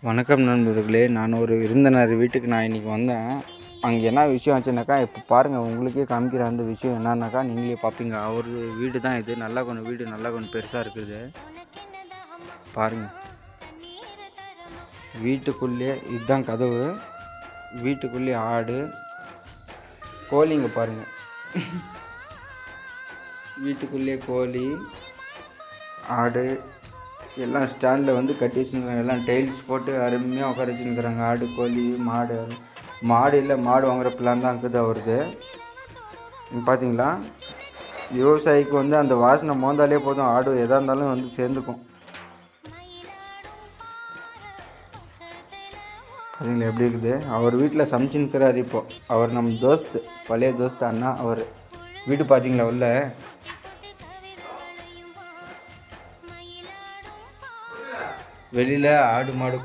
வணக்கம் நண்பர்களே. நான் ஒரு விருந்தினர் வீட்டுக்கு நான் இன்றைக்கி வந்தேன். அங்கே என்ன விஷயம் ஆச்சுனாக்கா, இப்போ பாருங்கள், உங்களுக்கே காமிக்கிற அந்த விஷயம் என்னன்னாக்கா நீங்களே பார்ப்பீங்க. அவர் வீடு தான் இது. நல்லா கொஞ்சம் பெருசாக இருக்குது. பாருங்கள், வீட்டுக்குள்ளேயே இதுதான் கதவு. வீட்டுக்குள்ளேயே ஆடு கோழிங்க பாருங்கள். வீட்டுக்குள்ளேயே கோழி ஆடு எல்லாம் ஸ்டாண்டில் கட்டி வச்சுருக்காங்க. எல்லாம் டைல்ஸ் போட்டு அருமையாக உட்கார வச்சுருக்கிறாங்க. ஆடு கோழி மாடு இல்லை, மாடு வாங்குகிற பிளான் தான் இருக்குது அவருது. பார்த்தீங்களா, விவசாயிக்கு அந்த வாசனை மோந்தாலே போதும், ஆடு எதாக இருந்தாலும் சேர்ந்துக்கும். பார்த்தீங்களா எப்படி இருக்குது. அவர் வீட்டில் சமைச்சுன்னுக்கிறார். இப்போது அவர் நம்ம தோஸ்து, பழைய தோஸ்து அண்ணா. அவர் வீடு பார்த்தீங்களா உள்ள. வெளியில் ஆடு மாடு